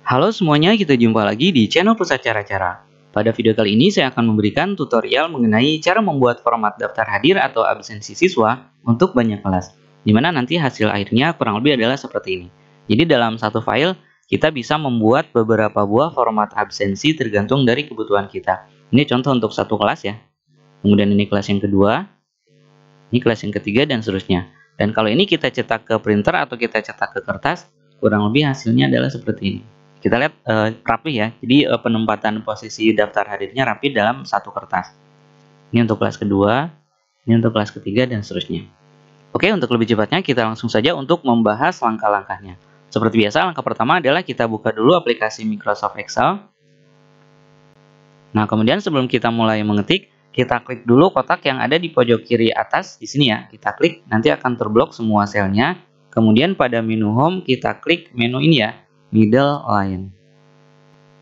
Halo semuanya, kita jumpa lagi di channel Pusat Cara-Cara. Pada video kali ini saya akan memberikan tutorial mengenai cara membuat format daftar hadir atau absensi siswa untuk banyak kelas, di mana nanti hasil akhirnya kurang lebih adalah seperti ini. Jadi dalam satu file, kita bisa membuat beberapa buah format absensi tergantung dari kebutuhan kita. Ini contoh untuk satu kelas ya. Kemudian ini kelas yang kedua, ini kelas yang ketiga, dan seterusnya. Dan kalau ini kita cetak ke printer atau kita cetak ke kertas, kurang lebih hasilnya adalah seperti ini. Kita lihat rapi ya, jadi penempatan posisi daftar hadirnya rapi dalam satu kertas. Ini untuk kelas kedua, ini untuk kelas ketiga, dan seterusnya. Oke, untuk lebih cepatnya kita langsung saja untuk membahas langkah-langkahnya. Seperti biasa, langkah pertama adalah kita buka dulu aplikasi Microsoft Excel. Nah, kemudian sebelum kita mulai mengetik, kita klik dulu kotak yang ada di pojok kiri atas di sini ya. Kita klik, nanti akan terblok semua selnya. Kemudian pada menu Home kita klik menu ini ya, Middle Line.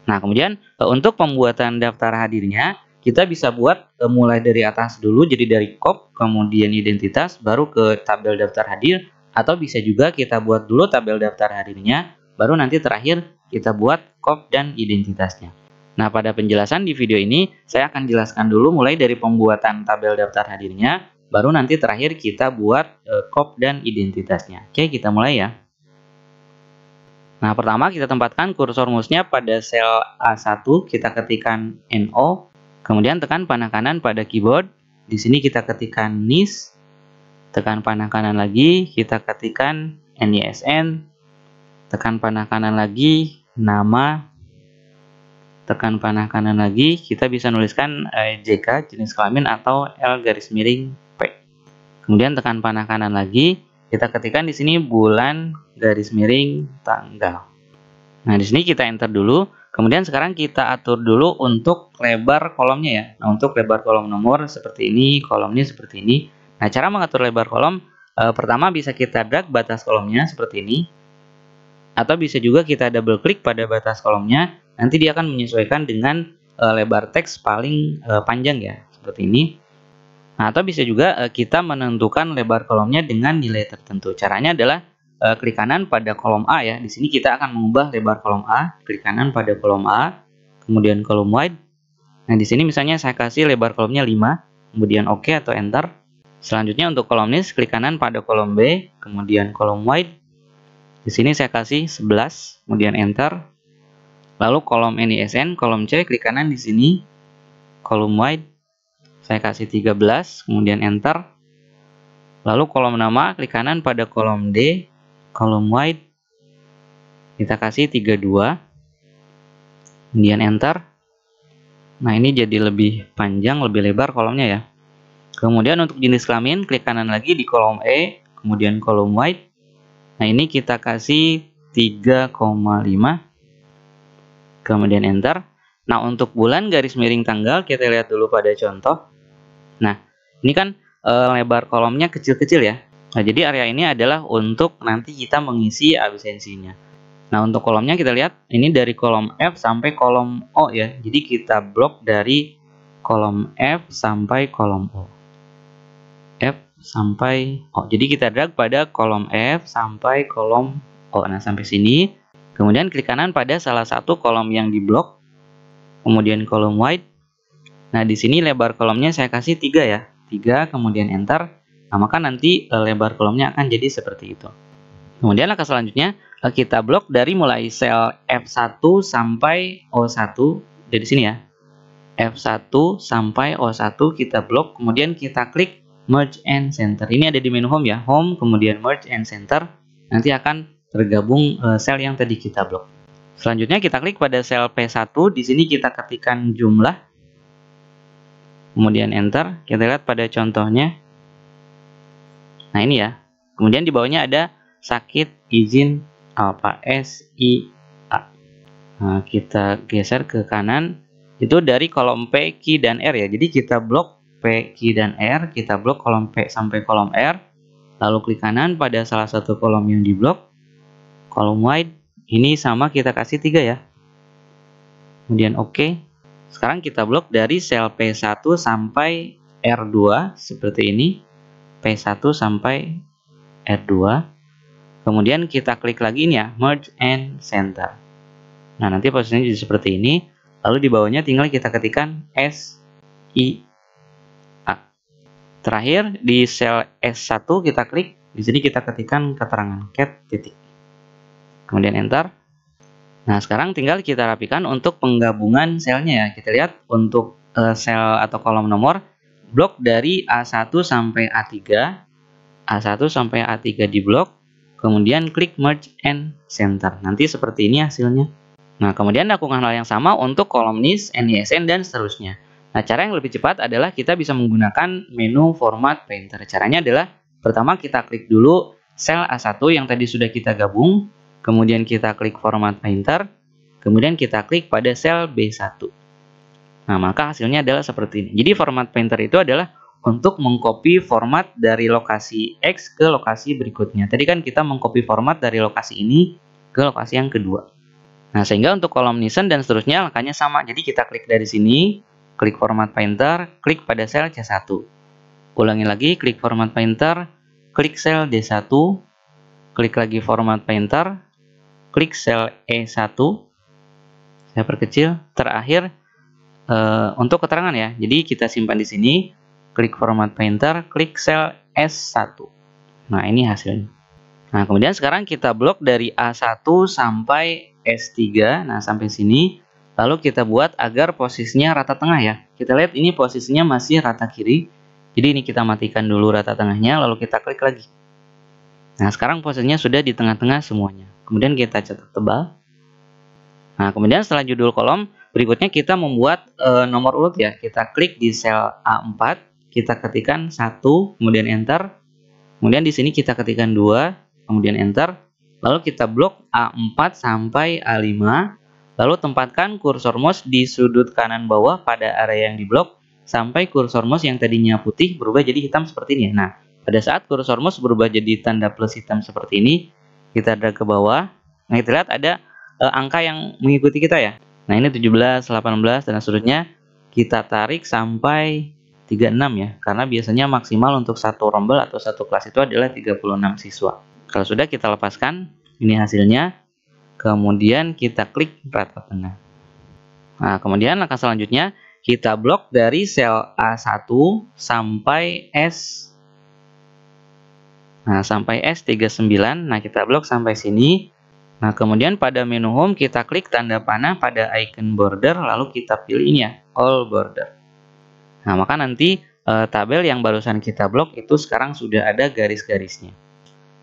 Nah, kemudian untuk pembuatan daftar hadirnya, kita bisa buat mulai dari atas dulu, jadi dari kop, kemudian identitas, baru ke tabel daftar hadir, atau bisa juga kita buat dulu tabel daftar hadirnya, baru nanti terakhir kita buat kop dan identitasnya. Nah, pada penjelasan di video ini, saya akan jelaskan dulu mulai dari pembuatan tabel daftar hadirnya, baru nanti terakhir kita buat kop dan identitasnya. Oke, kita mulai ya. Nah, pertama kita tempatkan kursor mouse-nya pada sel A1, kita ketikkan NO, kemudian tekan panah kanan pada keyboard. Di sini kita ketikkan NIS, tekan panah kanan lagi, kita ketikkan NISN, tekan panah kanan lagi, nama, tekan panah kanan lagi, kita bisa nuliskan JK, jenis kelamin, atau L_P. Kemudian tekan panah kanan lagi, kita ketikkan di sini bulan garis miring tanggal. Nah, di sini kita enter dulu. Kemudian sekarang kita atur dulu untuk lebar kolomnya ya. Nah, untuk lebar kolom nomor seperti ini, kolomnya seperti ini. Nah, cara mengatur lebar kolom pertama bisa kita drag batas kolomnya seperti ini. Atau bisa juga kita double klik pada batas kolomnya. Nanti dia akan menyesuaikan dengan lebar teks paling panjang ya, seperti ini. Nah, atau bisa juga kita menentukan lebar kolomnya dengan nilai tertentu. Caranya adalah klik kanan pada kolom A ya. Di sini kita akan mengubah lebar kolom A. Klik kanan pada kolom A, kemudian kolom wide. Nah, di sini misalnya saya kasih lebar kolomnya 5, kemudian OK atau Enter. Selanjutnya untuk kolom NIS, klik kanan pada kolom B, kemudian kolom wide. Di sini saya kasih 11, kemudian Enter. Lalu kolom NISN, kolom C, klik kanan di sini, kolom wide. Saya kasih 13, kemudian Enter. Lalu kolom nama, klik kanan pada kolom D, kolom wide. Kita kasih 32, kemudian Enter. Nah, ini jadi lebih panjang, lebih lebar kolomnya ya. Kemudian untuk jenis kelamin, klik kanan lagi di kolom E, kemudian kolom wide. Nah, ini kita kasih 3,5, kemudian Enter. Nah, untuk bulan garis miring tanggal, kita lihat dulu pada contoh. Nah, ini kan lebar kolomnya kecil-kecil ya. Nah, jadi area ini adalah untuk nanti kita mengisi absensinya. Nah, untuk kolomnya kita lihat, ini dari kolom F sampai kolom O ya. Jadi kita blok dari kolom F sampai kolom O. F sampai O. Jadi kita drag pada kolom F sampai kolom O. Nah, sampai sini. Kemudian klik kanan pada salah satu kolom yang diblok. Kemudian kolom wide. Nah, di sini lebar kolomnya saya kasih 3 ya. 3, kemudian Enter. Nah, maka nanti lebar kolomnya akan jadi seperti itu. Kemudian langkah selanjutnya, kita blok dari mulai sel F1 sampai O1. Dari sini ya. F1 sampai O1 kita blok, kemudian kita klik Merge and Center. Ini ada di menu Home ya. Home, kemudian Merge and Center. Nanti akan tergabung sel yang tadi kita blok. Selanjutnya kita klik pada sel P1. Di sini kita ketikkan jumlah. Kemudian Enter, kita lihat pada contohnya. Nah, ini ya. Kemudian di bawahnya ada sakit izin alfa SIA. Nah, kita geser ke kanan. Itu dari kolom P, Q, dan R ya. Jadi kita blok P, Q, dan R. Kita blok kolom P sampai kolom R. Lalu klik kanan pada salah satu kolom yang diblok. Kolom wide. Ini sama kita kasih 3 ya. Kemudian OK. Sekarang kita blok dari sel P1 sampai R2 seperti ini. P1 sampai R2. Kemudian kita klik lagi ini ya, Merge and Center. Nah, nanti posisinya jadi seperti ini. Lalu di bawahnya tinggal kita ketikkan SIA. Terakhir di sel S1 kita klik. Di sini kita ketikkan keterangan cat titik. Kemudian enter. Nah, sekarang tinggal kita rapikan untuk penggabungan selnya ya. Kita lihat untuk sel atau kolom nomor, blok dari A1 sampai A3, A1 sampai A3 di blok, kemudian klik merge and center. Nanti seperti ini hasilnya. Nah, kemudian lakukan hal yang sama untuk kolom NIS, NISN, dan seterusnya. Nah, cara yang lebih cepat adalah kita bisa menggunakan menu format painter. Caranya adalah pertama kita klik dulu sel A1 yang tadi sudah kita gabung, kemudian kita klik format painter, kemudian kita klik pada sel B1. Nah, maka hasilnya adalah seperti ini. Jadi format painter itu adalah untuk mengcopy format dari lokasi X ke lokasi berikutnya. Tadi kan kita mengcopy format dari lokasi ini ke lokasi yang kedua. Nah, sehingga untuk kolom NISN dan seterusnya langkahnya sama. Jadi kita klik dari sini, klik format painter, klik pada sel C1. Ulangi lagi, klik format painter, klik sel D1, klik lagi format painter, klik sel E1. Saya perkecil. Terakhir untuk keterangan ya. Jadi kita simpan di sini, klik format painter, klik sel S1. Nah, ini hasilnya. Nah, kemudian sekarang kita blok dari A1 sampai S3. Nah, sampai sini. Lalu kita buat agar posisinya rata tengah ya. Kita lihat ini posisinya masih rata kiri. Jadi ini kita matikan dulu rata tengahnya, lalu kita klik lagi. Nah, sekarang posisinya sudah di tengah-tengah semuanya. Kemudian kita cetak tebal. Nah, kemudian setelah judul kolom, berikutnya kita membuat nomor urut ya. Kita klik di sel A4, kita ketikkan 1, kemudian enter. Kemudian di sini kita ketikkan 2, kemudian enter. Lalu kita blok A4 sampai A5. Lalu tempatkan kursor mouse di sudut kanan bawah pada area yang diblok sampai kursor mouse yang tadinya putih berubah jadi hitam seperti ini. Nah, pada saat kursor mouse berubah jadi tanda plus hitam seperti ini, kita drag ke bawah. Nah, kita lihat ada angka yang mengikuti kita ya. Nah, ini 17, 18, dan seterusnya. Kita tarik sampai 36 ya. Karena biasanya maksimal untuk satu rombel atau satu kelas itu adalah 36 siswa. Kalau sudah, kita lepaskan. Ini hasilnya. Kemudian kita klik rata tengah. Nah, kemudian langkah selanjutnya kita blok dari sel A1 sampai S. Nah, sampai S39. Nah, kita blok sampai sini. Nah, kemudian pada menu home kita klik tanda panah pada icon border, lalu kita pilih ini ya, all border. Nah, maka nanti tabel yang barusan kita blok itu sekarang sudah ada garis-garisnya.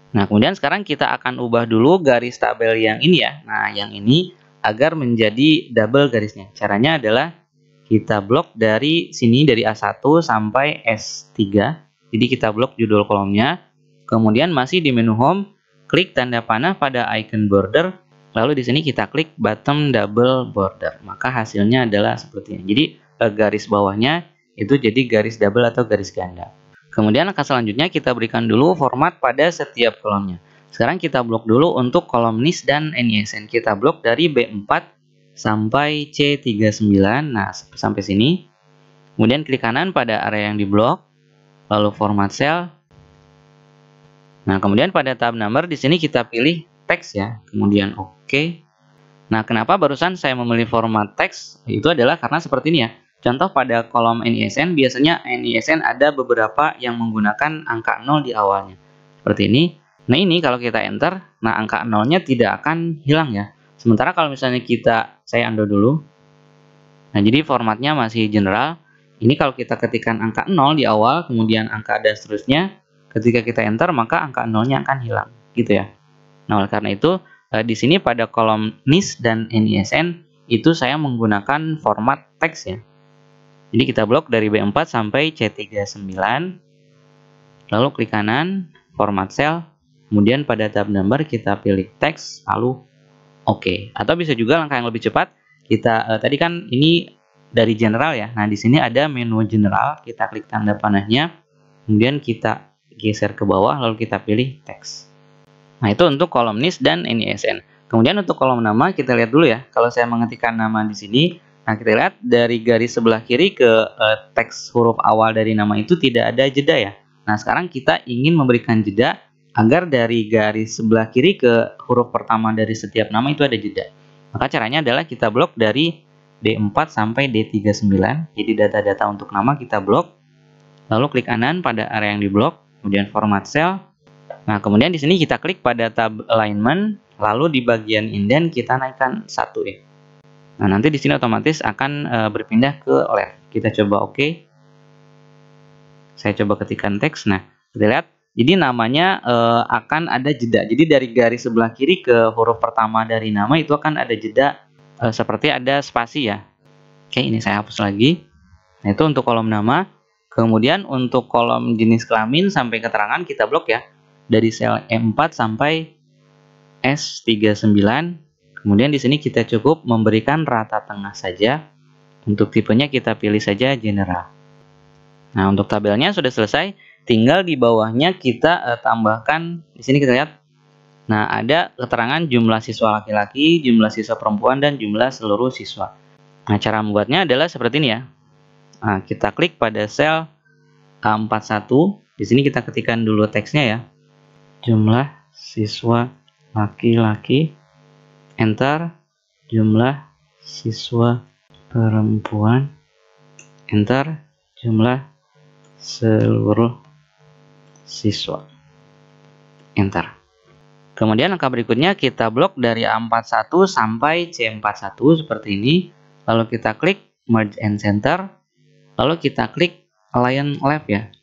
Nah, kemudian sekarang kita akan ubah dulu garis tabel yang ini ya. Nah, yang ini agar menjadi double garisnya. Caranya adalah kita blok dari sini, dari A1 sampai S3. Jadi kita blok judul kolomnya. Kemudian masih di menu home, klik tanda panah pada icon border. Lalu di sini kita klik bottom double border. Maka hasilnya adalah seperti ini. Jadi garis bawahnya itu jadi garis double atau garis ganda. Kemudian langkah selanjutnya kita berikan dulu format pada setiap kolomnya. Sekarang kita blok dulu untuk kolom NIS dan NISN. Kita blok dari B4 sampai C39. Nah, sampai sini. Kemudian klik kanan pada area yang diblok. Lalu format cell. Nah, kemudian pada tab number di sini kita pilih teks ya. Kemudian oke. Nah, kenapa barusan saya memilih format teks? Itu adalah karena seperti ini ya. Contoh pada kolom NISN, biasanya NISN ada beberapa yang menggunakan angka 0 di awalnya. Seperti ini. Nah, ini kalau kita enter, nah angka 0-nya tidak akan hilang ya. Sementara kalau misalnya saya undo dulu. Nah, jadi formatnya masih general. Ini kalau kita ketikkan angka 0 di awal, kemudian angka dan seterusnya, ketika kita enter, maka angka 0-nya akan hilang. Gitu ya. Nah, oleh karena itu, di sini pada kolom NIS dan NISN, itu saya menggunakan format teks ya. Jadi kita blok dari B4 sampai C39. Lalu klik kanan, format cell. Kemudian pada tab number kita pilih teks, lalu oke. Atau bisa juga langkah yang lebih cepat. Kita tadi kan ini dari general ya. Nah, di sini ada menu general, kita klik tanda panahnya. Kemudian kita geser ke bawah, lalu kita pilih teks. Nah, itu untuk kolom NIS dan NISN. Kemudian untuk kolom nama kita lihat dulu ya. Kalau saya mengetikkan nama di sini, nah, kita lihat dari garis sebelah kiri ke teks huruf awal dari nama itu tidak ada jeda ya. Nah, sekarang kita ingin memberikan jeda agar dari garis sebelah kiri ke huruf pertama dari setiap nama itu ada jeda. Maka caranya adalah kita blok dari D4 sampai D39. Jadi data-data untuk nama kita blok. Lalu klik kanan pada area yang diblok, kemudian format cell. Nah, kemudian di sini kita klik pada tab alignment, lalu di bagian indent kita naikkan 1 ya. Nah, nanti di sini otomatis akan berpindah ke left. Kita coba oke. Saya coba ketikkan teks. Nah, kita lihat, jadi namanya akan ada jeda. Jadi dari garis sebelah kiri ke huruf pertama dari nama itu akan ada jeda seperti ada spasi ya. Oke, ini saya hapus lagi. Nah, itu untuk kolom nama. Kemudian untuk kolom jenis kelamin sampai keterangan kita blok ya. Dari sel E4 sampai S39. Kemudian di sini kita cukup memberikan rata tengah saja. Untuk tipenya kita pilih saja general. Nah, untuk tabelnya sudah selesai, tinggal di bawahnya kita tambahkan, di sini kita lihat, nah ada keterangan jumlah siswa laki-laki, jumlah siswa perempuan, dan jumlah seluruh siswa. Nah, cara membuatnya adalah seperti ini ya. Nah, kita klik pada sel A41, di sini kita ketikkan dulu teksnya ya. Jumlah siswa laki-laki, enter, jumlah siswa perempuan, enter, jumlah seluruh siswa, enter. Kemudian langkah berikutnya kita blok dari A41 sampai C41 seperti ini. Lalu kita klik merge and center. Lalu kita klik align left ya.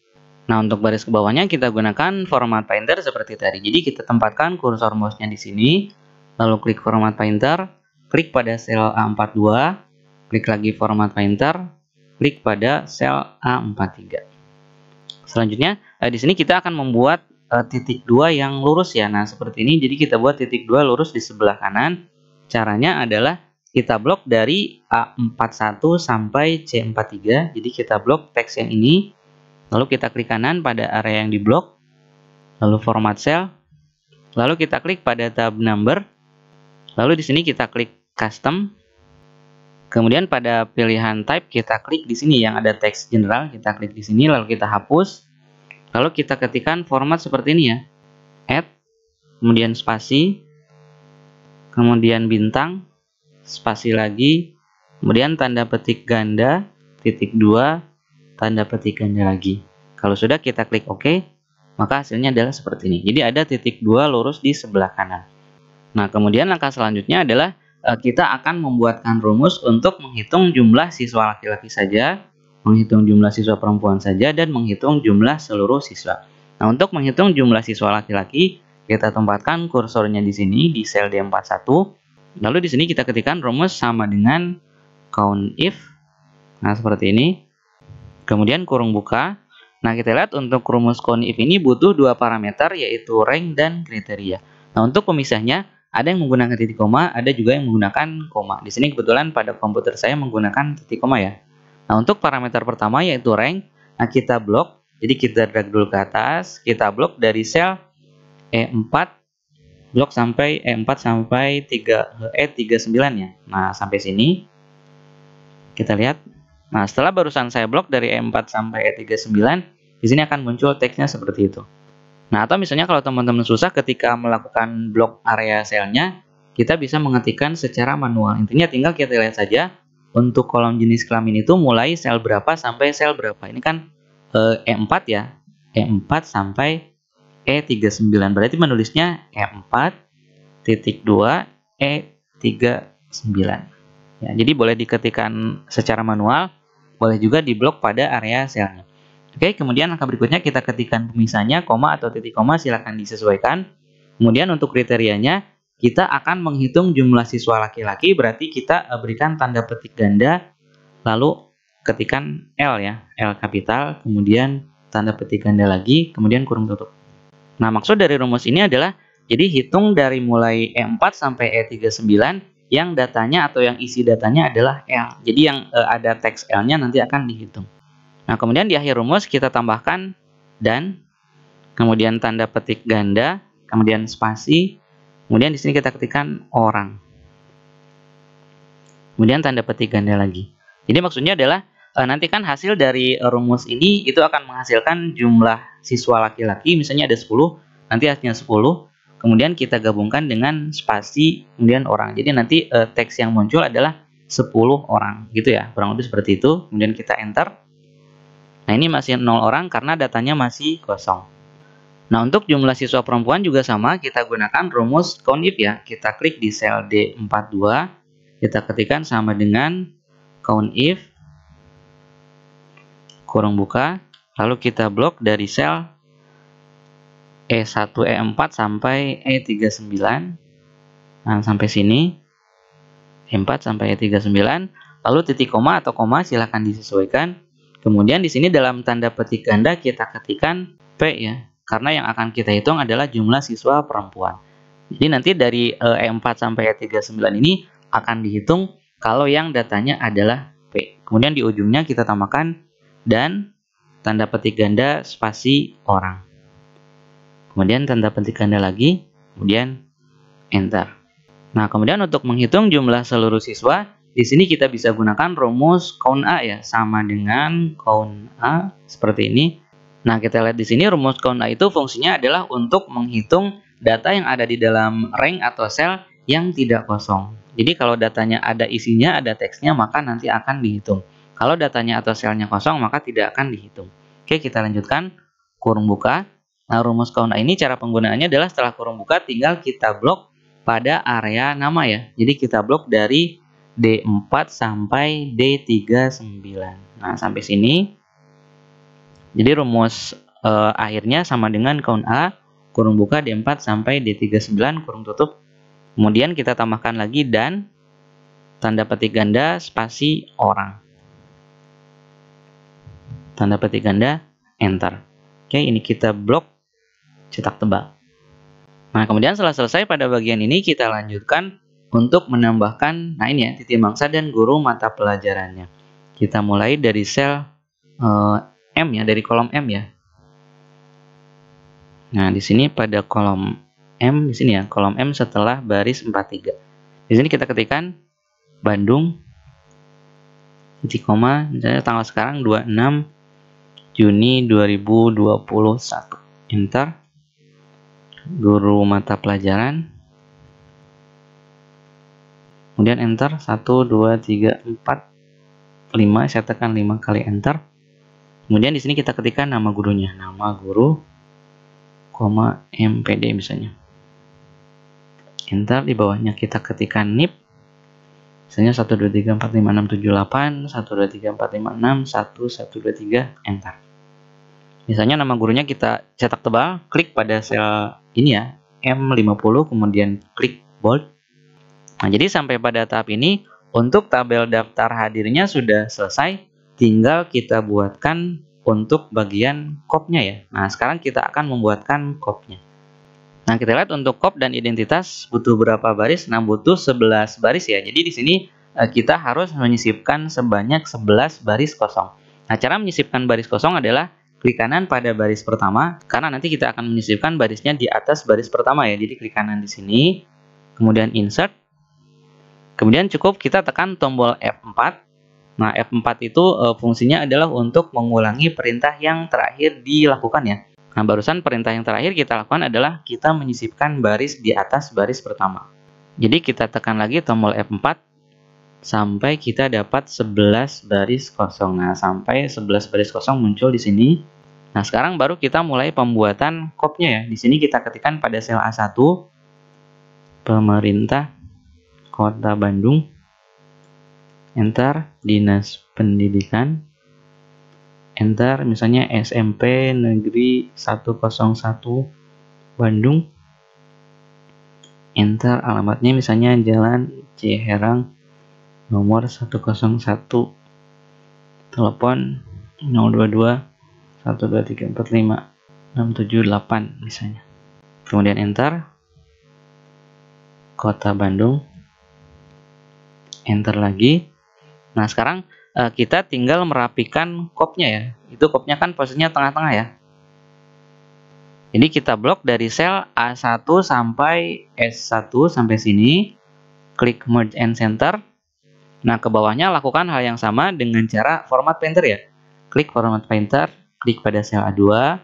Nah, untuk baris ke bawahnya kita gunakan format painter seperti tadi. Jadi kita tempatkan kursor mouse-nya di sini. Lalu klik format painter, klik pada sel A42, klik lagi format painter, klik pada sel A43. Selanjutnya, di sini kita akan membuat titik 2 yang lurus ya. Nah, seperti ini. Jadi kita buat titik 2 lurus di sebelah kanan. Caranya adalah kita blok dari A41 sampai C43. Jadi kita blok teks yang ini. Lalu kita klik kanan pada area yang diblok. Lalu format cell. Lalu kita klik pada tab number. Lalu di sini kita klik custom. Kemudian pada pilihan type kita klik di sini yang ada teks general, kita klik di sini lalu kita hapus. Lalu kita ketikkan format seperti ini ya. Add, kemudian spasi, kemudian bintang, spasi lagi, kemudian tanda petik ganda, titik 2, tanda petik ganda lagi. Kalau sudah kita klik OK, maka hasilnya adalah seperti ini. Jadi ada titik 2 lurus di sebelah kanan. Nah, kemudian langkah selanjutnya adalah kita akan membuatkan rumus untuk menghitung jumlah siswa laki-laki saja, menghitung jumlah siswa perempuan saja, dan menghitung jumlah seluruh siswa. Nah, untuk menghitung jumlah siswa laki-laki, kita tempatkan kursornya di sini di sel D41. Lalu di sini kita ketikkan rumus sama dengan count if. Nah, seperti ini. Kemudian kurung buka. Nah, kita lihat untuk rumus count if ini butuh dua parameter yaitu rank dan kriteria. Nah, untuk pemisahnya ada yang menggunakan titik koma, ada juga yang menggunakan koma. Di sini kebetulan pada komputer saya menggunakan titik koma ya. Nah, untuk parameter pertama yaitu rank, nah kita blok. Jadi kita drag dulu ke atas, kita blok dari sel E4, blok sampai E4 sampai E39 ya. Nah, sampai sini kita lihat. Nah, setelah barusan saya blok dari E4 sampai E39, di sini akan muncul teksnya seperti itu. Nah, atau misalnya kalau teman-teman susah ketika melakukan blok area selnya, kita bisa mengetikkan secara manual. Intinya tinggal kita lihat saja untuk kolom jenis kelamin itu mulai sel berapa sampai sel berapa. Ini kan E4 ya, E4 sampai E39. Berarti menulisnya E4 titik 2 E39. Ya, jadi boleh diketikkan secara manual, boleh juga diblok pada area selnya. Oke, kemudian langkah berikutnya kita ketikkan pemisahnya, koma atau titik koma silahkan disesuaikan. Kemudian untuk kriterianya, kita akan menghitung jumlah siswa laki-laki, berarti kita berikan tanda petik ganda, lalu ketikkan L ya, L kapital, kemudian tanda petik ganda lagi, kemudian kurung tutup. Nah, maksud dari rumus ini adalah, jadi hitung dari mulai E4 sampai E39, yang datanya atau yang isi datanya adalah L. Jadi yang ada teks L-nya nanti akan dihitung. Nah, kemudian di akhir rumus kita tambahkan dan, kemudian tanda petik ganda, kemudian spasi, kemudian di sini kita ketikkan orang. Kemudian tanda petik ganda lagi. Jadi maksudnya adalah nanti kan hasil dari rumus ini itu akan menghasilkan jumlah siswa laki-laki, misalnya ada 10, nanti hasilnya 10. kemudian kita gabungkan dengan spasi, kemudian orang. Jadi nanti teks yang muncul adalah 10 orang, gitu ya. Kurang lebih seperti itu. Kemudian kita enter. Nah, ini masih 0 orang karena datanya masih kosong. Nah, untuk jumlah siswa perempuan juga sama, kita gunakan rumus COUNTIF ya. Kita klik di sel D42, kita ketikkan sama dengan COUNTIF, kurung buka, lalu kita blok dari sel E1, E4 sampai E39. Nah, sampai sini, E4 sampai E39, lalu titik koma atau koma silahkan disesuaikan. Kemudian di sini dalam tanda petik ganda kita ketikkan P ya. Karena yang akan kita hitung adalah jumlah siswa perempuan. Jadi nanti dari E4 sampai E39 ini akan dihitung kalau yang datanya adalah P. Kemudian di ujungnya kita tambahkan dan tanda petik ganda spasi orang. Kemudian tanda petik ganda lagi, kemudian enter. Nah, kemudian untuk menghitung jumlah seluruh siswa, di sini kita bisa gunakan rumus count A ya, sama dengan count A seperti ini. Nah, kita lihat di sini rumus count A itu fungsinya adalah untuk menghitung data yang ada di dalam rank atau sel yang tidak kosong. Jadi kalau datanya ada isinya, ada teksnya, maka nanti akan dihitung. Kalau datanya atau selnya kosong, maka tidak akan dihitung. Oke, kita lanjutkan. Kurung buka. Nah, rumus count A ini cara penggunaannya adalah setelah kurung buka, tinggal kita blok pada area nama ya. Jadi kita blok dari D4 sampai D39. Nah, sampai sini. Jadi rumus akhirnya sama dengan count A, kurung buka D4 sampai D39, kurung tutup. Kemudian kita tambahkan lagi dan tanda petik ganda spasi orang. Tanda petik ganda, enter. Oke, ini kita blok cetak tebal. Nah, kemudian setelah selesai pada bagian ini kita lanjutkan untuk menambahkan, nah ini ya, titik mangsa dan guru mata pelajarannya. Kita mulai dari sel M ya, dari kolom M ya. Nah, di sini pada kolom M, di sini ya, kolom M setelah baris 43. Di sini kita ketikkan Bandung, titik koma, misalnya tanggal sekarang 26 Juni 2021. Enter. Guru mata pelajaran. Kemudian enter 1, 2, 3, 4, 5. Saya tekan 5 kali enter. Kemudian di sini kita ketikkan nama gurunya, nama guru, MPD misalnya. Enter, di bawahnya kita ketikkan NIP. Misalnya 1, 2, 3, 4, 5, 6, 7, 8, 1, 2, 3, 4, 5, 6, 1, 1, 2, 3, enter. Misalnya nama gurunya kita cetak tebal, klik pada sel ini ya, M50, kemudian klik bold. Nah, jadi sampai pada tahap ini, untuk tabel daftar hadirnya sudah selesai. Tinggal kita buatkan untuk bagian kopnya ya. Nah, sekarang kita akan membuatkan kopnya. Nah, kita lihat untuk kop dan identitas butuh berapa baris? Nah, butuh 11 baris ya. Jadi di sini kita harus menyisipkan sebanyak 11 baris kosong. Nah, cara menyisipkan baris kosong adalah klik kanan pada baris pertama, karena nanti kita akan menyisipkan barisnya di atas baris pertama ya. Jadi klik kanan di sini, kemudian insert. Kemudian cukup kita tekan tombol F4. Nah, F4 itu fungsinya adalah untuk mengulangi perintah yang terakhir dilakukan ya. Nah, barusan perintah yang terakhir kita lakukan adalah kita menyisipkan baris di atas baris pertama. Jadi kita tekan lagi tombol F4 sampai kita dapat 11 baris kosong. Nah, sampai 11 baris kosong muncul di sini. Nah, sekarang baru kita mulai pembuatan kopnya ya. Di sini kita ketikkan pada sel A1 pemerintah Kota Bandung. Enter, Dinas Pendidikan. Enter, misalnya SMP Negeri 101 Bandung. Enter, alamatnya misalnya Jalan Ciherang nomor 101. Telepon 022 12345 678 misalnya. Kemudian enter. Kota Bandung. Enter lagi. Nah, sekarang kita tinggal merapikan kopnya ya. Itu kopnya kan posisinya tengah-tengah ya. Jadi kita blok dari sel A1 sampai S1 sampai sini. Klik merge and center. Nah, ke bawahnya lakukan hal yang sama dengan cara format painter ya. Klik format painter, klik pada sel A2,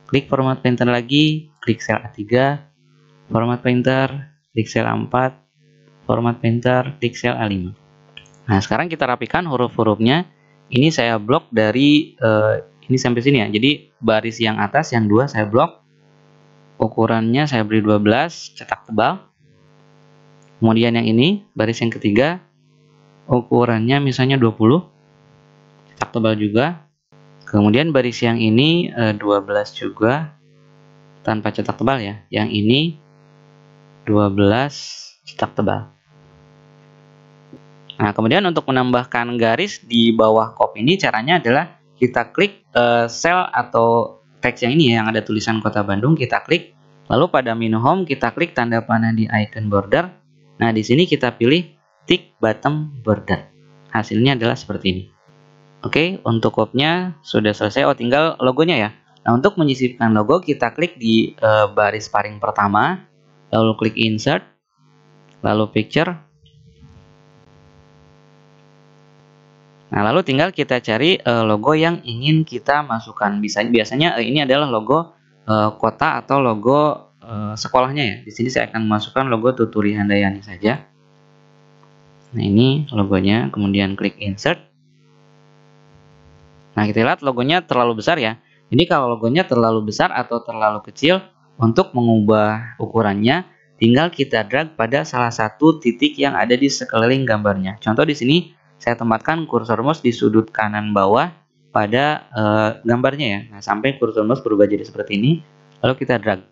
klik format painter lagi, klik sel A3, Format Painter, klik sel A4, Format Painter, klik sel A5. Nah, sekarang kita rapikan huruf-hurufnya. Ini saya blok dari ini sampai sini ya. Jadi baris yang atas yang 2 saya blok. Ukurannya saya beri 12, cetak tebal. Kemudian yang ini, baris yang ketiga, ukurannya misalnya 20, cetak tebal juga. Kemudian baris yang ini 12 juga, tanpa cetak tebal ya. Yang ini 12 cetak tebal. Nah, kemudian untuk menambahkan garis di bawah kop ini, caranya adalah kita klik sel atau teks yang ini ya, yang ada tulisan Kota Bandung, kita klik. Lalu pada menu home kita klik tanda panah di icon border. Nah, di sini kita pilih tick bottom border. Hasilnya adalah seperti ini. Oke, untuk kopnya sudah selesai. Oh, tinggal logonya ya. Nah, untuk menyisipkan logo kita klik di baris paling pertama, lalu klik insert, lalu picture. Nah, lalu tinggal kita cari logo yang ingin kita masukkan. Biasanya ini adalah logo kota atau logo sekolahnya ya. Di sini saya akan memasukkan logo Tuturi Handayani saja. Nah, ini logonya, kemudian klik insert. Nah, kita lihat logonya terlalu besar ya. Jadi kalau logonya terlalu besar atau terlalu kecil, untuk mengubah ukurannya tinggal kita drag pada salah satu titik yang ada di sekeliling gambarnya. Contoh di sini saya tempatkan kursor mouse di sudut kanan bawah pada gambarnya ya. Nah, sampai kursor mouse berubah jadi seperti ini, lalu kita drag.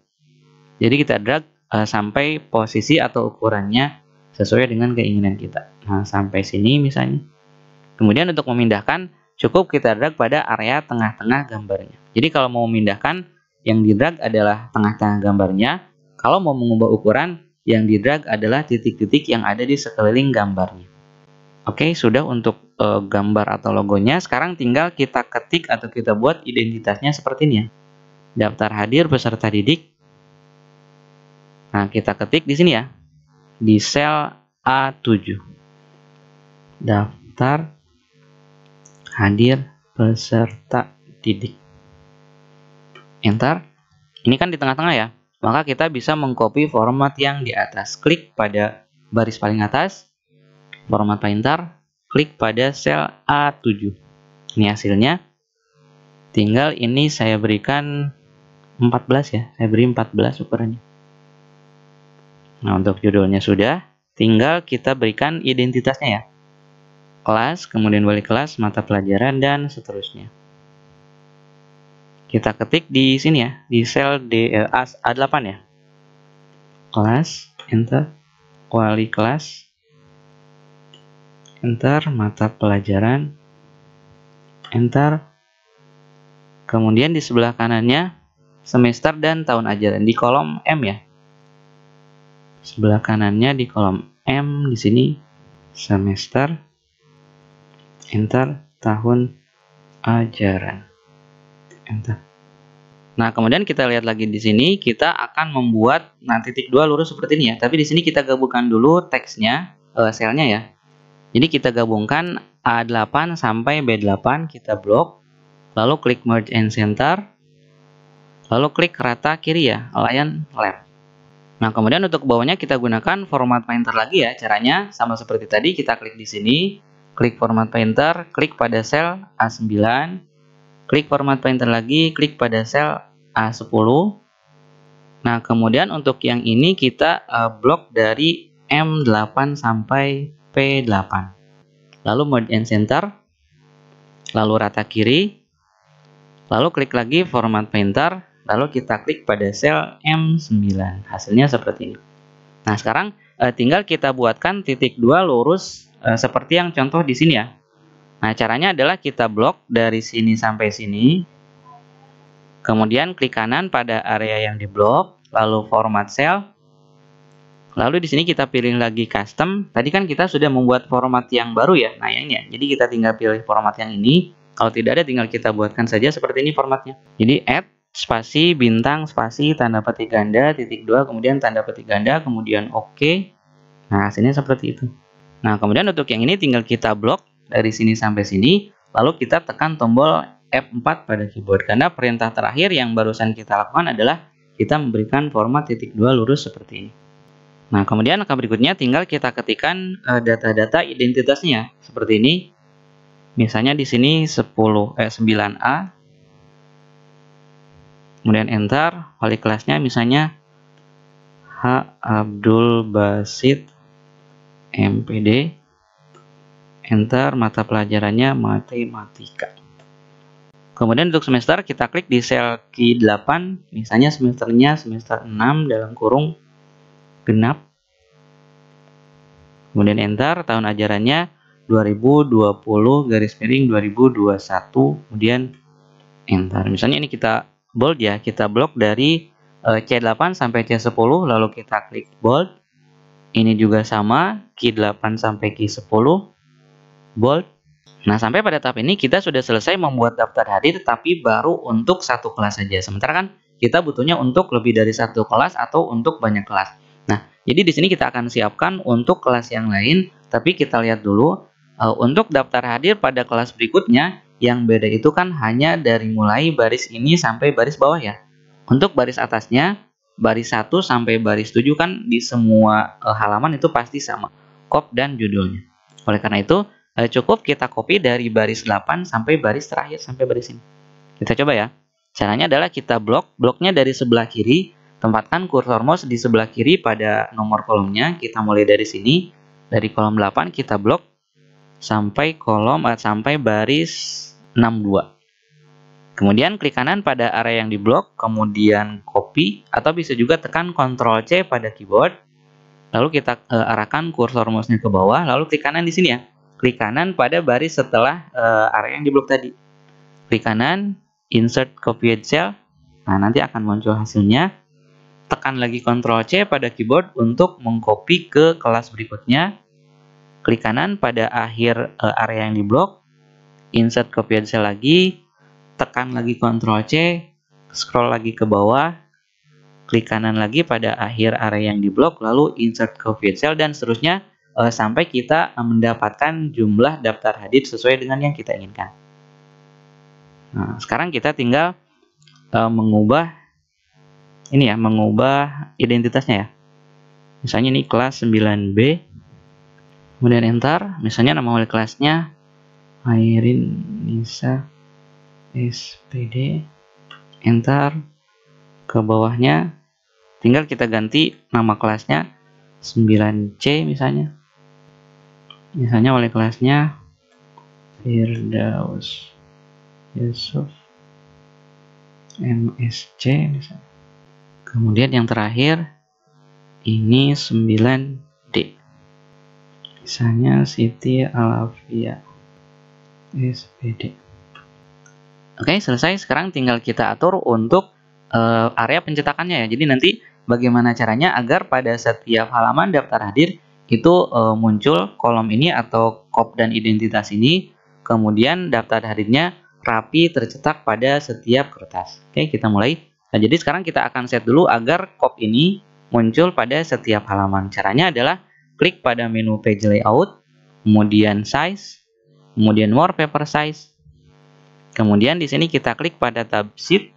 Jadi kita drag sampai posisi atau ukurannya sesuai dengan keinginan kita. Nah, sampai sini misalnya. Kemudian untuk memindahkan, cukup kita drag pada area tengah-tengah gambarnya. Jadi kalau mau memindahkan, yang di drag adalah tengah-tengah gambarnya. Kalau mau mengubah ukuran, yang di drag adalah titik-titik yang ada di sekeliling gambarnya. Oke, sudah untuk gambar atau logonya. Sekarang tinggal kita ketik atau kita buat identitasnya seperti ini ya. Daftar hadir peserta didik. Nah, kita ketik di sini ya. Di sel A7. Daftar hadir peserta didik. Enter. Ini kan di tengah-tengah ya. Maka kita bisa mengcopy format yang di atas. Klik pada baris paling atas. Format Painter, klik pada sel A7. Ini hasilnya. Tinggal ini saya berikan 14 ya. Saya beri 14 ukurannya. Nah, untuk judulnya sudah. Tinggal kita berikan identitasnya ya. Kelas, kemudian balik kelas, mata pelajaran, dan seterusnya. Kita ketik di sini ya. Di sel A8 ya. Kelas, enter. Wali kelas. Enter, mata pelajaran, enter. Kemudian di sebelah kanannya semester dan tahun ajaran di kolom M ya. Sebelah kanannya di kolom M di sini semester, enter, tahun ajaran, enter. Nah, kemudian kita lihat lagi di sini kita akan membuat titik 2 lurus seperti ini ya. Tapi di sini kita gabungkan dulu teksnya, selnya ya. Jadi kita gabungkan A8 sampai B8, kita blok, lalu klik merge and center, lalu klik rata kiri ya, align left. Nah, kemudian untuk bawahnya kita gunakan format painter lagi ya. Caranya sama seperti tadi, kita klik di sini, klik format painter, klik pada sel A9, klik format painter lagi, klik pada sel A10. Nah, kemudian untuk yang ini kita blok dari M8 sampai P8. Lalu merge and center, lalu rata kiri, lalu klik lagi format painter, lalu kita klik pada sel M9. Hasilnya seperti ini. Nah, sekarang tinggal kita buatkan titik 2 lurus seperti yang contoh di sini ya. Nah, caranya adalah kita blok dari sini sampai sini. Kemudian klik kanan pada area yang diblok, lalu format cell. Lalu di sini kita pilih lagi custom. Tadi kan kita sudah membuat format yang baru ya. Nah, yang ini ya. Jadi kita tinggal pilih format yang ini. Kalau tidak ada tinggal kita buatkan saja seperti ini formatnya. Jadi add, spasi, bintang, spasi, tanda petik ganda, titik 2, kemudian tanda petik ganda, kemudian OK. Nah, hasilnya seperti itu. Nah, kemudian untuk yang ini tinggal kita blok dari sini sampai sini. Lalu kita tekan tombol F4 pada keyboard. Karena perintah terakhir yang barusan kita lakukan adalah kita memberikan format titik 2 lurus seperti ini. Nah, kemudian langkah berikutnya tinggal kita ketikkan data-data identitasnya seperti ini. Misalnya di sini 9A. Kemudian enter, wali kelasnya misalnya H. Abdul Basit MPD. Enter, mata pelajarannya matematika. Kemudian untuk semester kita klik di sel Q8, misalnya semesternya semester 6 dalam kurung genap. Kemudian enter, tahun ajarannya 2020-2021, kemudian enter. Misalnya ini kita bold ya, kita blok dari C8 sampai C10, lalu kita klik bold. Ini juga sama, Q8 sampai Q10, bold. Nah, sampai pada tahap ini kita sudah selesai membuat daftar hadir, tapi baru untuk satu kelas saja. Sementara kan kita butuhnya untuk lebih dari satu kelas atau untuk banyak kelas. Nah, jadi di sini kita akan siapkan untuk kelas yang lain, tapi kita lihat dulu untuk daftar hadir pada kelas berikutnya. Yang beda itu kan hanya dari mulai baris ini sampai baris bawah ya. Untuk baris atasnya, baris 1 sampai baris 7 kan di semua halaman itu pasti sama, kop dan judulnya. Oleh karena itu, cukup kita copy dari baris 8 sampai baris terakhir sampai baris ini. Kita coba ya. Caranya adalah kita bloknya dari sebelah kiri, tempatkan kursor mouse di sebelah kiri pada nomor kolomnya. Kita mulai dari sini, dari kolom 8 kita blok sampai sampai baris 62. Kemudian klik kanan pada area yang diblok, kemudian copy atau bisa juga tekan Ctrl C pada keyboard. Lalu kita arahkan kursor mouse-nya ke bawah, lalu klik kanan di sini ya. Klik kanan pada baris setelah area yang diblok tadi. Klik kanan, insert copied cell. Nah, nanti akan muncul hasilnya. Tekan lagi Ctrl C pada keyboard untuk mengcopy ke kelas berikutnya. Klik kanan pada akhir area yang diblok. Insert copied cell lagi. Tekan lagi Ctrl C. Scroll lagi ke bawah. Klik kanan lagi pada akhir area yang diblok. Lalu insert copied cell dan seterusnya. Sampai kita mendapatkan jumlah daftar hadir sesuai dengan yang kita inginkan. Nah, sekarang kita tinggal mengubah identitasnya ya. Misalnya ini kelas 9B. Kemudian enter, misalnya nama wali kelasnya Airin Nisa SPD. Enter. Ke bawahnya tinggal kita ganti nama kelasnya 9C misalnya. Misalnya wali kelasnya Firdaus Yusuf MSC misalnya. Kemudian yang terakhir ini 9D. Misalnya Siti Alafia SPD. Oke, selesai. Sekarang tinggal kita atur untuk area pencetakannya ya. Jadi nanti bagaimana caranya agar pada setiap halaman daftar hadir itu muncul kolom ini atau kop dan identitas ini, kemudian daftar hadirnya rapi tercetak pada setiap kertas. Oke, kita mulai. Nah, jadi sekarang kita akan set dulu agar kop ini muncul pada setiap halaman. Caranya adalah klik pada menu page layout, kemudian size, kemudian wallpaper size. Kemudian di sini kita klik pada tab sheet.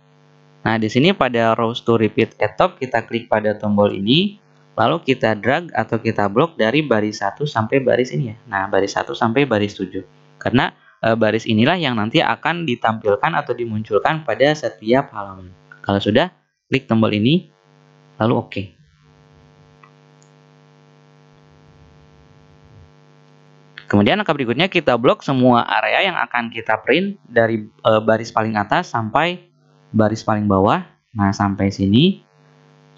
Nah, di sini pada rows to repeat at top kita klik pada tombol ini. Lalu kita drag atau kita blok dari baris 1 sampai baris ini ya. Nah, baris 1 sampai baris 7. Karena baris inilah yang nanti akan ditampilkan atau dimunculkan pada setiap halaman. Kalau sudah, klik tombol ini, lalu oke. Kemudian langkah berikutnya kita blok semua area yang akan kita print dari baris paling atas sampai baris paling bawah. Nah, sampai sini.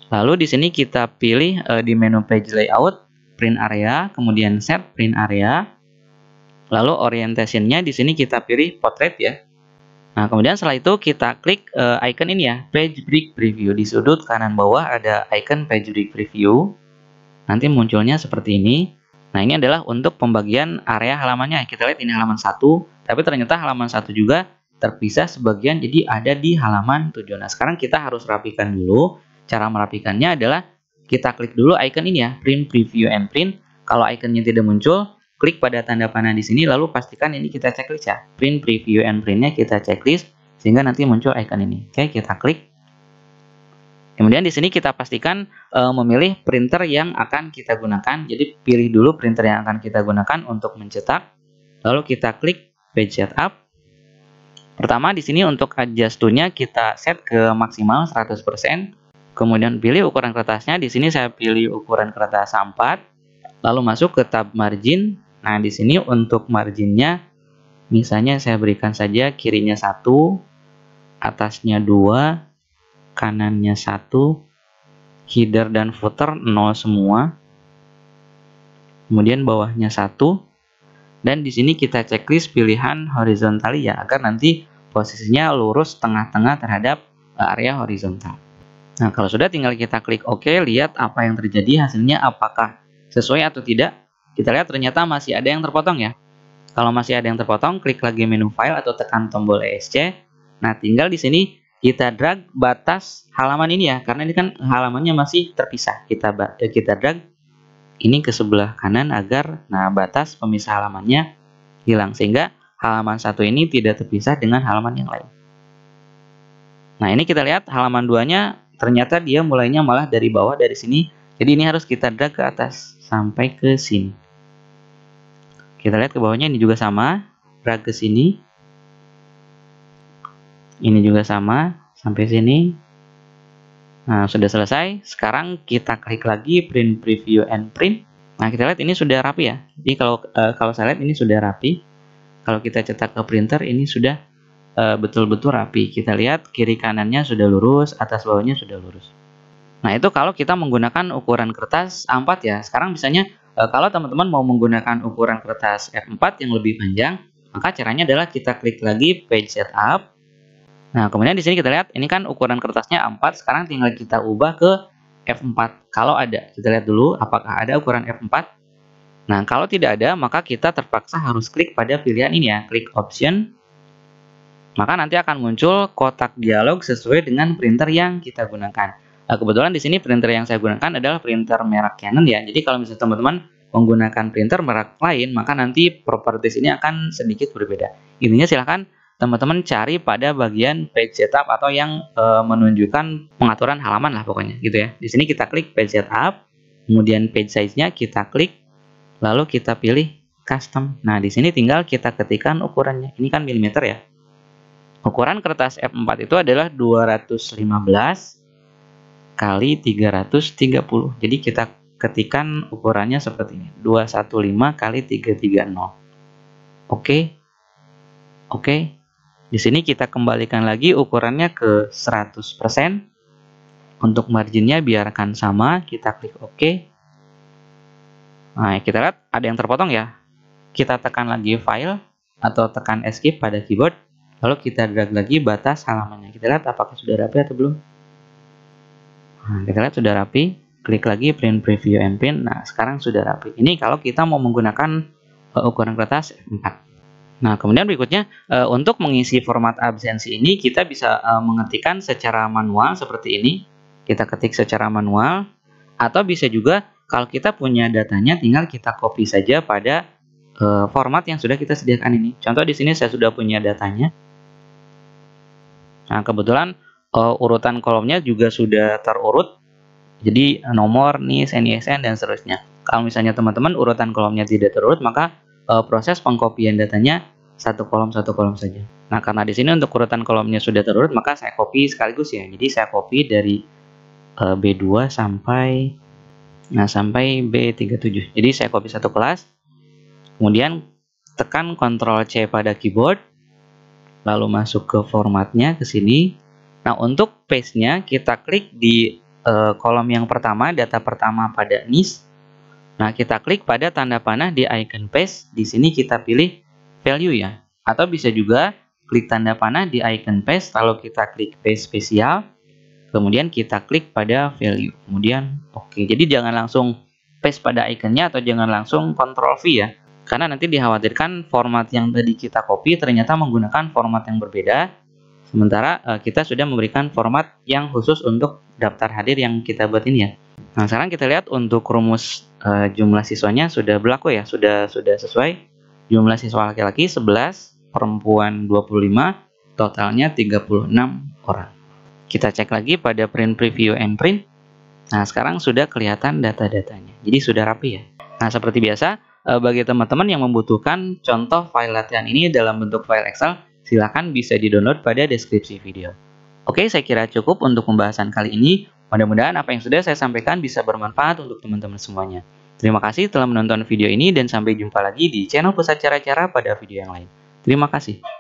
Lalu di sini kita pilih di menu page layout, print area, kemudian set print area. Lalu orientation-nya di sini kita pilih portrait ya. Nah, kemudian setelah itu kita klik icon ini ya, page break preview. Di sudut kanan bawah ada icon page break preview. Nanti munculnya seperti ini. Nah, ini adalah untuk pembagian area halamannya. Kita lihat ini halaman 1, tapi ternyata halaman 1 juga terpisah sebagian, jadi ada di halaman 7. Nah, sekarang kita harus rapikan dulu. Cara merapikannya adalah kita klik dulu icon ini ya, print preview and print. Kalau ikonnya tidak muncul, klik pada tanda panah di sini, lalu pastikan ini kita checklist ya. Print preview and printnya kita checklist, sehingga nanti muncul icon ini. Oke, kita klik. Kemudian di sini kita pastikan memilih printer yang akan kita gunakan. Jadi pilih dulu printer yang akan kita gunakan untuk mencetak. Lalu kita klik page setup. Pertama di sini untuk adjust to-nya kita set ke maksimal 100%. Kemudian pilih ukuran kertasnya. Di sini saya pilih ukuran kertas A4. Lalu masuk ke tab margin. Nah, di sini untuk marginnya misalnya saya berikan saja kirinya 1, atasnya 2, kanannya 1, header dan footer 0 semua. Kemudian bawahnya 1. Dan di sini kita checklist pilihan horizontal ya, agar nanti posisinya lurus tengah-tengah terhadap area horizontal. Nah, kalau sudah tinggal kita klik OK, lihat apa yang terjadi, hasilnya apakah sesuai atau tidak. Kita lihat ternyata masih ada yang terpotong ya. Kalau masih ada yang terpotong, klik lagi menu file atau tekan tombol ESC. Nah, tinggal di sini kita drag batas halaman ini ya, karena ini kan halamannya masih terpisah. Kita drag ini ke sebelah kanan agar batas pemisah halamannya hilang, sehingga halaman 1 ini tidak terpisah dengan halaman yang lain. Nah, ini kita lihat halaman 2-nya ternyata dia mulainya malah dari bawah, dari sini. Jadi ini harus kita drag ke atas sampai ke sini. Kita lihat ke bawahnya, ini juga sama, drag ke sini. Ini juga sama, sampai sini. Nah, sudah selesai. Sekarang kita klik lagi print preview and print. Nah, kita lihat ini sudah rapi ya. Jadi kalau saya lihat ini sudah rapi. Kalau kita cetak ke printer ini sudah betul-betul rapi. Kita lihat kiri kanannya sudah lurus, atas bawahnya sudah lurus. Nah, itu kalau kita menggunakan ukuran kertas A4 ya. Sekarang misalnya kalau teman-teman mau menggunakan ukuran kertas F4 yang lebih panjang, maka caranya adalah kita klik lagi page setup. Nah, kemudian di sini kita lihat ini kan ukuran kertasnya A4, sekarang tinggal kita ubah ke F4 kalau ada. Kita lihat dulu apakah ada ukuran F4. Nah, kalau tidak ada, maka kita terpaksa harus klik pada pilihan ini ya, klik option. Maka nanti akan muncul kotak dialog sesuai dengan printer yang kita gunakan. Nah, kebetulan di sini printer yang saya gunakan adalah printer merek Canon ya. Jadi kalau misalnya teman-teman menggunakan printer merek lain, maka nanti properties ini akan sedikit berbeda. Intinya silahkan teman-teman cari pada bagian page setup atau yang menunjukkan pengaturan halaman lah pokoknya gitu ya. Di sini kita klik page setup, kemudian page size-nya kita klik, lalu kita pilih custom. Nah, di sini tinggal kita ketikkan ukurannya. Ini kan milimeter ya. Ukuran kertas F4 itu adalah 215 kali 330. Jadi kita ketikkan ukurannya seperti ini, 215 kali 330. Oke. Oke. Di sini kita kembalikan lagi ukurannya ke 100%. Untuk marginnya biarkan sama, kita klik OK. Nah, kita lihat ada yang terpotong ya. Kita tekan lagi file atau tekan escape pada keyboard. Lalu kita drag lagi batas halamannya. Kita lihat apakah sudah rapi atau belum. Nah, kita lihat sudah rapi. Klik lagi print preview and print. Nah, sekarang sudah rapi. Ini kalau kita mau menggunakan ukuran kertas F4. Nah, kemudian berikutnya untuk mengisi format absensi ini kita bisa mengetikkan secara manual seperti ini. Kita ketik secara manual, atau bisa juga kalau kita punya datanya tinggal kita copy saja pada format yang sudah kita sediakan ini. Contoh di sini saya sudah punya datanya. Nah, kebetulan urutan kolomnya juga sudah terurut. Jadi nomor, NIS, NISN, dan seterusnya. Kalau misalnya teman-teman urutan kolomnya tidak terurut, maka proses pengkopian datanya satu kolom saja. Nah, karena di sini untuk urutan kolomnya sudah terurut, maka saya copy sekaligus ya. Jadi saya copy dari B2 sampai B37. Jadi saya copy satu kelas. Kemudian tekan Ctrl C pada keyboard. Lalu masuk ke formatnya ke sini. Nah, untuk paste-nya kita klik di kolom yang pertama, data pertama pada NIS. Nah, kita klik pada tanda panah di icon paste. Di sini kita pilih value ya. Atau bisa juga klik tanda panah di icon paste, lalu kita klik paste spesial. Kemudian kita klik pada value. Kemudian oke. Jadi jangan langsung paste pada iconnya atau jangan langsung Ctrl V ya. Karena nanti dikhawatirkan format yang tadi kita copy ternyata menggunakan format yang berbeda. Sementara kita sudah memberikan format yang khusus untuk daftar hadir yang kita buat ini ya. Nah, sekarang kita lihat untuk rumus jumlah siswanya sudah berlaku ya. Sudah sesuai. Jumlah siswa laki-laki 11, perempuan 25, totalnya 36 orang. Kita cek lagi pada print preview and print. Nah, sekarang sudah kelihatan data-datanya. Jadi sudah rapi ya. Nah, seperti biasa, bagi teman-teman yang membutuhkan contoh file latihan ini dalam bentuk file Excel, silakan bisa di-download pada deskripsi video. Oke, saya kira cukup untuk pembahasan kali ini. Mudah-mudahan apa yang sudah saya sampaikan bisa bermanfaat untuk teman-teman semuanya. Terima kasih telah menonton video ini dan sampai jumpa lagi di channel Pusat Cara-Cara pada video yang lain. Terima kasih.